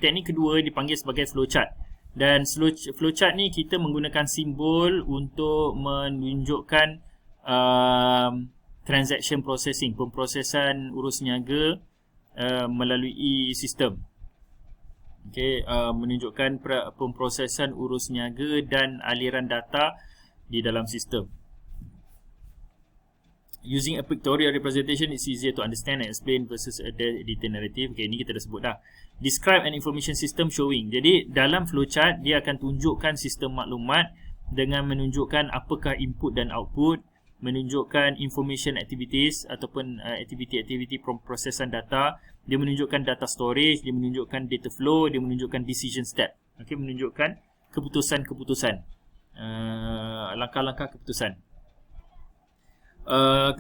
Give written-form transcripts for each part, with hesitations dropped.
teknik kedua dipanggil sebagai flowchart. Dan flowchart ni kita menggunakan simbol untuk menunjukkan transaction processing, pemprosesan urus niaga melalui sistem. Okey, menunjukkan pemprosesan urus niaga dan aliran data di dalam sistem. Using a pictorial representation, it's easier to understand and explain versus a detailed narrative. Okay, ini kita dah sebut dah. Describe an information system showing. Jadi, dalam flowchart, dia akan tunjukkan sistem maklumat dengan menunjukkan apakah input dan output, menunjukkan information activities ataupun aktiviti-aktiviti prosesan data. Dia menunjukkan data storage, dia menunjukkan data flow, dia menunjukkan decision step. Okay, menunjukkan keputusan-keputusan. Langkah-langkah keputusan.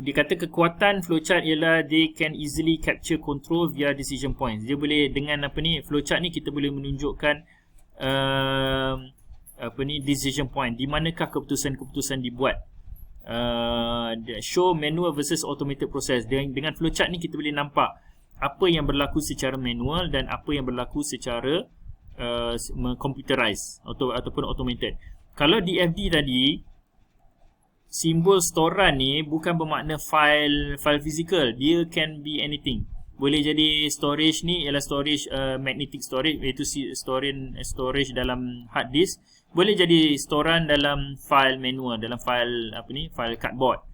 Dia kata kekuatan flowchart ialah they can easily capture control via decision points. Dia boleh dengan flowchart ni kita boleh menunjukkan decision point, di manakah keputusan-keputusan dibuat. Show manual versus automated process. Dengan flowchart ni kita boleh nampak apa yang berlaku secara manual dan apa yang berlaku secara computerized ataupun automated. Kalau DFD tadi, simbol storan ni bukan bermakna file fizikal. Dia can be anything. Boleh jadi storage ni ialah storage magnetic storage, iaitu storage dalam hard disk. Boleh jadi storan dalam file manual, dalam file file cardboard.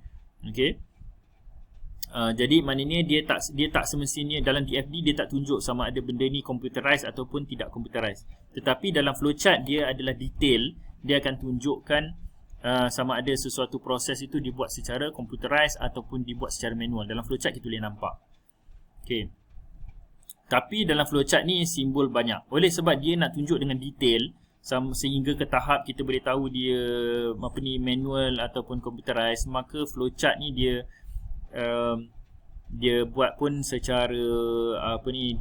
Okey. Jadi maknanya dia tak semestinya dalam DFD dia tak tunjuk sama ada benda ni computerized ataupun tidak computerized. Tetapi dalam flowchart dia adalah detail, dia akan tunjukkan sama ada sesuatu proses itu dibuat secara computerized ataupun dibuat secara manual. Dalam flowchart kita boleh nampak. Okey. Tapi dalam flowchart ni simbol banyak. Oleh sebab dia nak tunjuk dengan detail sehingga ke tahap kita boleh tahu dia manual ataupun computerized, maka flowchart ni dia buat pun secara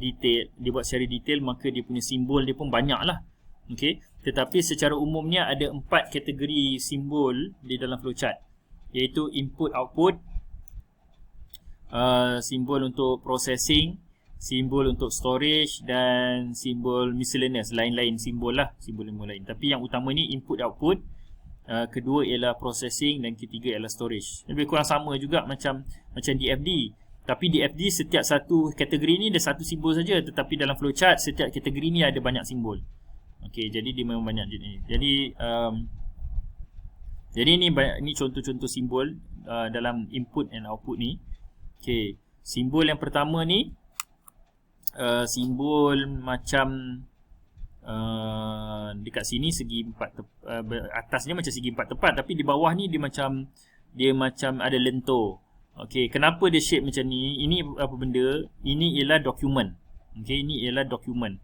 detail, dia buat secara detail, maka dia punya simbol dia pun banyaklah. Okey. Tetapi secara umumnya ada 4 kategori simbol di dalam flowchart, iaitu input output, simbol untuk processing, simbol untuk storage dan simbol miscellaneous, lain-lain simbol lah, simbol lain. Tapi yang utama ni input output, kedua ialah processing dan ketiga ialah storage. Lebih kurang sama juga macam DFD. Tapi DFD setiap satu kategori ni ada satu simbol saja, tetapi dalam flowchart setiap kategori ni ada banyak simbol. Okey, jadi dia memang banyak jenis. Jadi ni contoh-contoh simbol dalam input and output ni. Okey, simbol yang pertama ni simbol macam dekat sini segi empat atasnya macam segi empat tepat, tapi di bawah ni dia macam ada lentur. Okey, kenapa dia shape macam ni? Ini apa benda? Ini ialah dokumen. Okey, ini ialah dokumen.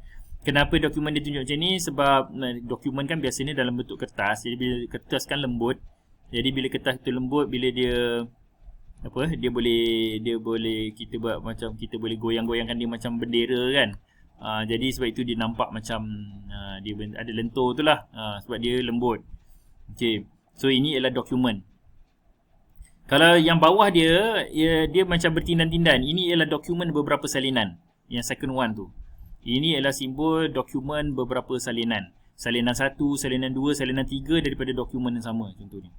Kenapa dokumen dia tunjuk macam ni? Sebab dokumen kan biasanya dalam bentuk kertas. Jadi bila kertas kan lembut. Jadi bila kertas tu lembut, bila dia dia boleh kita buat macam kita boleh goyang-goyangkan dia macam bendera kan. Jadi sebab itu dia nampak macam dia ada lentur tu lah. Sebab dia lembut. Okey. So ini ialah dokumen. Kalau yang bawah dia macam bertindan-tindan. Ini ialah dokumen beberapa salinan. Yang second one tu. Ini ialah simbol dokumen beberapa salinan. Salinan 1, salinan 2, salinan 3 daripada dokumen yang sama contohnya.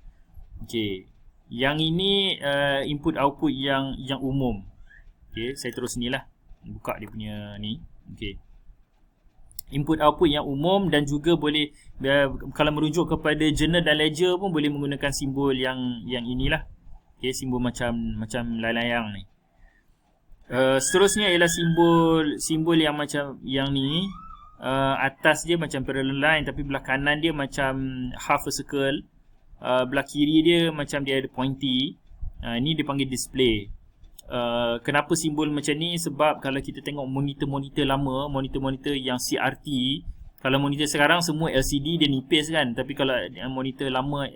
Okey. Yang ini input output yang umum. Okey, saya terus ni lah. Buka dia punya ni. Okey. Input output yang umum dan juga boleh kalau merujuk kepada journal dan ledger pun boleh menggunakan simbol yang inilah. Okey, simbol macam layang-layang ni. Seterusnya ialah simbol yang macam yang ni. Atas dia macam parallel line, tapi belah kanan dia macam half a circle. Belah kiri dia macam dia ada pointy. Ini dipanggil display. Kenapa simbol macam ni? Sebab kalau kita tengok monitor-monitor lama, monitor-monitor yang CRT, kalau monitor sekarang semua LCD dia nipis kan, tapi kalau monitor lama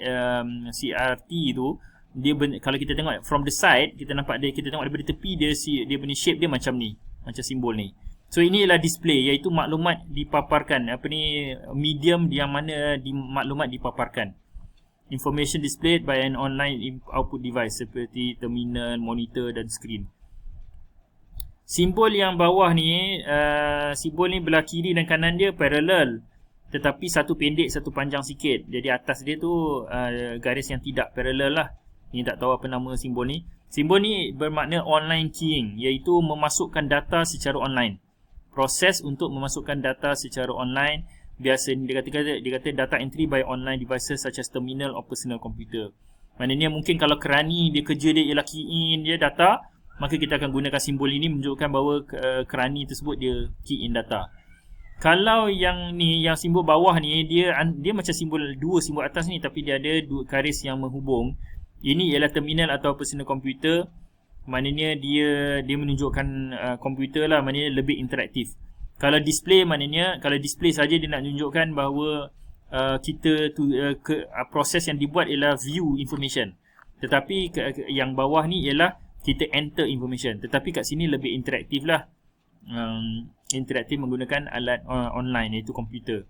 CRT tu dia kalau kita tengok from the side, kita tengok daripada tepi, dia punya shape dia macam ni, macam simbol ni. So ini ialah display, iaitu maklumat dipaparkan, medium yang mana maklumat dipaparkan. Information displayed by an online output device seperti terminal, monitor dan screen. Simbol yang bawah ni, simbol ni belah kiri dan kanan dia parallel, tetapi satu pendek satu panjang sikit. Jadi atas dia tu garis yang tidak parallel lah. Ni tak tahu apa nama simbol ni. Simbol ni bermakna online keying, iaitu memasukkan data secara online. Proses untuk memasukkan data secara online. Biasanya dia kata data entry by online devices such as terminal or personal computer. Maknanya mungkin kalau kerani dia kerja dia ialah key in dia data, maka kita akan gunakan simbol ini menunjukkan bahawa kerani tersebut dia key in data. Kalau yang ni, yang simbol bawah ni, dia macam simbol dua simbol atas ni, tapi dia ada dua garis yang menghubung. Ini ialah terminal atau personal computer. Maknanya dia menunjukkan komputer lah, maknanya lebih interaktif. Kalau display, maknanya kalau display saja dia nak tunjukkan bahawa proses yang dibuat ialah view information. Tetapi yang bawah ni ialah kita enter information. Tetapi kat sini lebih interaktif lah. Interaktif menggunakan alat online, iaitu komputer.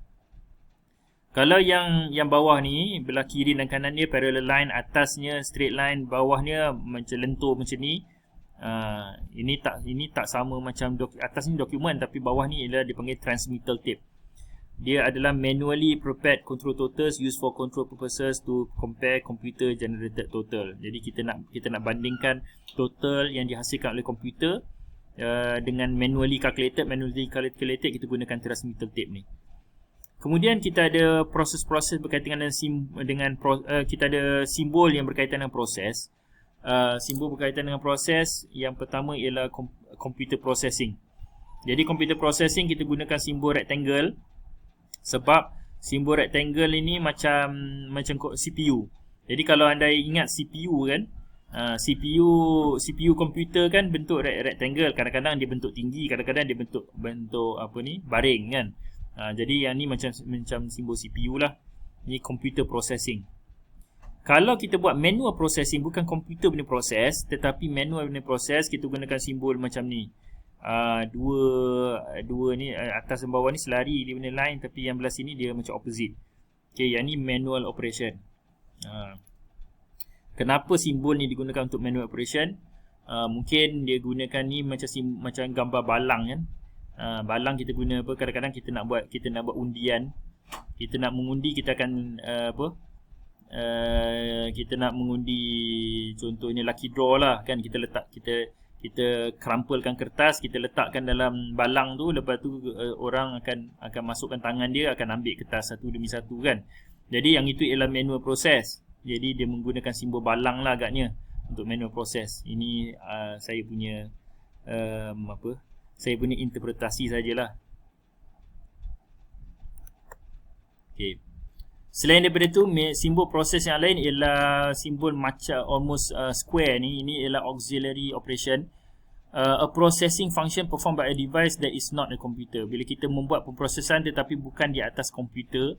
Kalau yang bawah ni, belah kiri dan kanan dia parallel line, atasnya straight line, bawahnya macam lentur macam ni. Ini tak sama macam atas ni dokumen, tapi bawah ni ialah dipanggil transmittal tape. Dia adalah manually prepared control totals used for control purposes to compare computer generated total. Jadi kita nak bandingkan total yang dihasilkan oleh komputer dengan manually calculated. Kita gunakan transmittal tape ni. Kemudian kita ada proses-proses berkaitan dengan kita ada simbol yang berkaitan dengan proses. Simbol berkaitan dengan proses yang pertama ialah computer processing. Jadi computer processing kita gunakan simbol rectangle. Sebab simbol rectangle ini macam CPU. Jadi kalau anda ingat CPU kan, CPU komputer kan bentuk rectangle, kadang-kadang dia bentuk tinggi, kadang-kadang dia bentuk baring kan. Jadi yang ni macam simbol CPU lah. Ini computer processing. Kalau kita buat manual processing, bukan komputer punya proses, tetapi manual punya proses, kita gunakan simbol macam ni. Dua ni atas dan bawah ni selari dia punya line, tapi yang belah sini dia macam opposite. Okey, yang ni manual operation. Kenapa simbol ni digunakan untuk manual operation? Mungkin dia gunakan ni macam gambar balang kan. Balang kita guna apa? Kadang-kadang kita nak buat undian. Kita nak mengundi, kita akan kita nak mengundi contohnya lucky draw lah kan. Kita kerampelkan kertas, kita letakkan dalam balang tu, lepas tu orang akan masukkan tangan dia, akan ambil kertas satu demi satu kan. Jadi yang itu ialah manual proses. Jadi dia menggunakan simbol balang lah agaknya untuk manual proses. Ini saya punya saya punya interpretasi sajalah. Okey. Selain daripada tu, simbol proses yang lain ialah simbol macam almost square ni. Ini ialah auxiliary operation. A processing function performed by a device that is not a computer. Bila kita membuat pemprosesan tetapi bukan di atas komputer,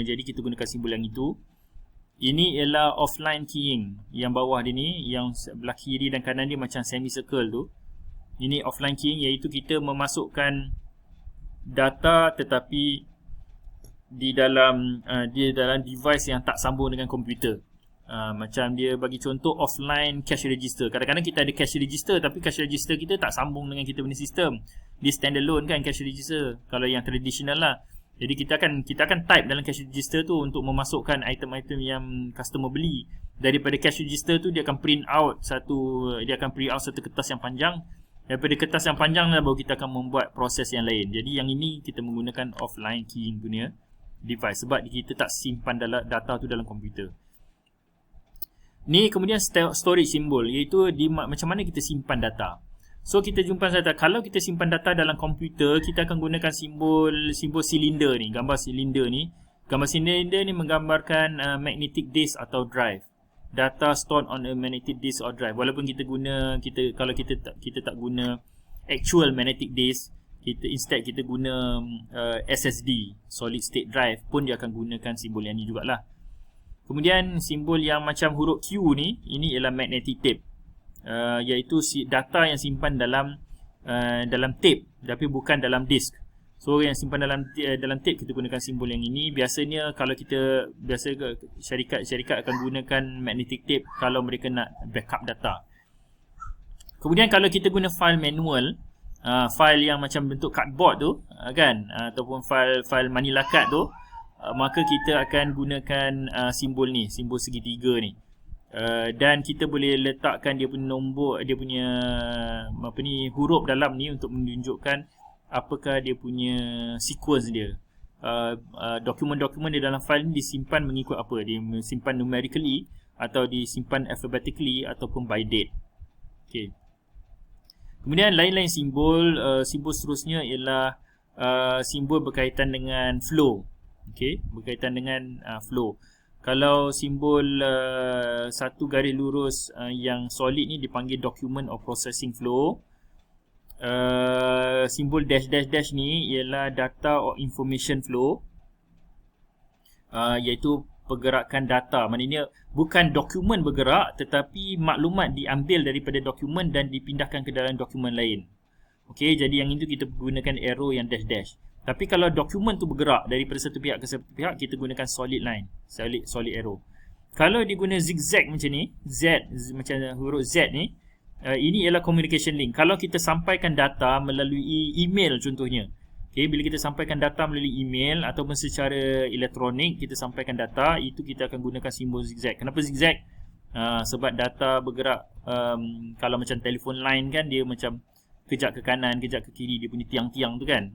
jadi kita gunakan simbol yang itu. Ini ialah offline keying. Yang bawah dia ni, yang belah kiri dan kanan dia macam semicircle tu. Ini offline keying, iaitu kita memasukkan data tetapi di dalam device yang tak sambung dengan komputer. Macam dia bagi contoh offline cash register. Kadang-kadang kita ada cash register, tapi cash register kita tak sambung dengan kita punya sistem. Dia standalone kan cash register, kalau yang traditional lah. Jadi kita akan type dalam cash register tu untuk memasukkan item-item yang customer beli. Daripada cash register tu dia akan print out satu kertas yang panjang. Daripada kertas yang panjang lah baru kita akan membuat proses yang lain. Jadi yang ini kita menggunakan offline keying punya device, sebab kita tak simpan data tu dalam komputer. Ni kemudian storage symbol, iaitu macam mana kita simpan data. So kita jumpa data. Kalau kita simpan data dalam komputer, kita akan gunakan simbol silinder ni, gambar silinder ni. Gambar silinder ni menggambarkan magnetic disk atau drive. Data stored on a magnetic disk or drive. Walaupun kalau kita tak guna actual magnetic disk, instead kita guna SSD, solid state drive, pun dia akan gunakan simbol yang ni jugalah. Kemudian simbol yang macam huruf Q ni, ini ialah magnetic tape, iaitu data yang simpan dalam tape, tapi bukan dalam disk. So yang simpan dalam tape kita gunakan simbol yang ini. Biasanya kalau syarikat akan gunakan magnetic tape kalau mereka nak backup data. Kemudian kalau kita guna file manual, file yang macam bentuk cardboard tu, kan, ataupun file Manila card tu, maka kita akan gunakan simbol ni, simbol segitiga ni. Dan kita boleh letakkan dia punya nombor, dia punya huruf dalam ni untuk menunjukkan apakah dia punya sequence dia. Dokumen-dokumen di dalam file ni disimpan mengikut apa? Dia disimpan numerically atau disimpan alphabetically ataupun by date. Okey. Kemudian lain-lain simbol, simbol seterusnya ialah simbol berkaitan dengan flow. Okey, berkaitan dengan flow. Kalau simbol satu garis lurus yang solid ni dipanggil document or processing flow. Simbol dash dash dash ni ialah data or information flow, iaitu pergerakan data. Maknanya bukan dokumen bergerak, tetapi maklumat diambil daripada dokumen dan dipindahkan ke dalam dokumen lain. Okey, jadi yang itu kita gunakan arrow yang dash dash. Tapi kalau dokumen tu bergerak daripada satu pihak ke satu pihak, kita gunakan solid line, solid arrow. Kalau dia guna zigzag macam ni, Z macam huruf Z ni, ini ialah communication link. Kalau kita sampaikan data melalui email contohnya. Okay, bila kita sampaikan data melalui email ataupun secara elektronik, kita sampaikan data, itu kita akan gunakan simbol zigzag. Kenapa zigzag? Sebab data bergerak, kalau macam telefon line kan, dia macam kejap ke kanan, kejap ke kiri, dia punya tiang-tiang tu kan.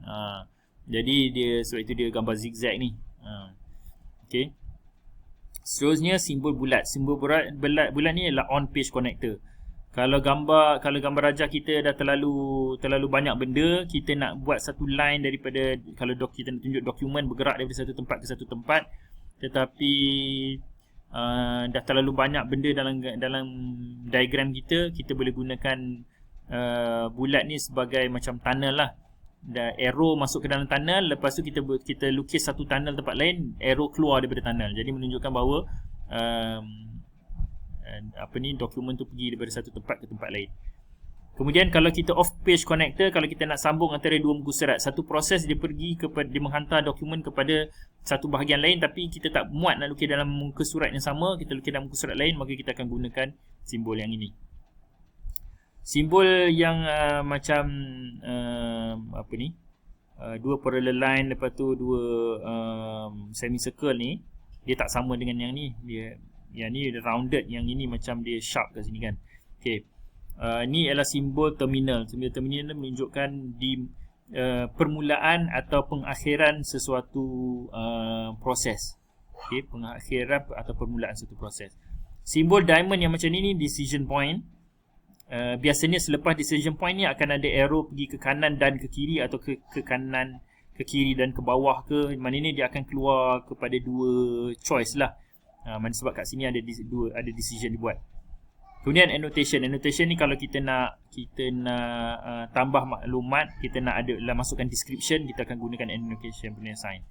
Jadi sebab itu dia gambar zigzag ni. Okay. Seterusnya simbol bulat. Simbol bulat ni adalah on page connector. Kalau gambar rajah kita dah terlalu banyak benda, kita nak buat satu line daripada, kalau kita nak tunjuk dokumen bergerak daripada satu tempat ke satu tempat, tetapi dah terlalu banyak benda dalam diagram kita boleh gunakan bulat ni sebagai macam tunnel lah. Dan arrow masuk ke dalam tunnel, lepas tu kita lukis satu tunnel tempat lain, arrow keluar daripada tunnel. Jadi menunjukkan bahawa dokumen tu pergi daripada satu tempat ke tempat lain. Kemudian kalau kita off page connector, kalau kita nak sambung antara dua muka surat, satu proses dia menghantar dokumen kepada satu bahagian lain, tapi kita tak muat nak lukis dalam muka surat yang sama, kita lukis dalam muka surat lain, maka kita akan gunakan simbol yang ini. Simbol yang macam dua parallel line, lepas tu dua semicircle ni, dia tak sama dengan yang ni. Yang ni rounded, yang ini macam dia sharp kat sini kan. Okey. Ni ialah simbol terminal. Simbol terminal menunjukkan di permulaan atau pengakhiran sesuatu proses. Okey, pengakhiran atau permulaan suatu proses. Simbol diamond yang macam ni decision point. Biasanya selepas decision point ni akan ada arrow pergi ke kanan dan ke kiri, atau ke kanan, ke kiri dan ke bawah ke. Maknanya dia akan keluar kepada dua choice lah. Sebab kat sini ada decision dibuat. Kemudian annotation. Annotation ni kalau kita nak tambah maklumat, kita nak masukkan description, kita akan gunakan annotation punya sign.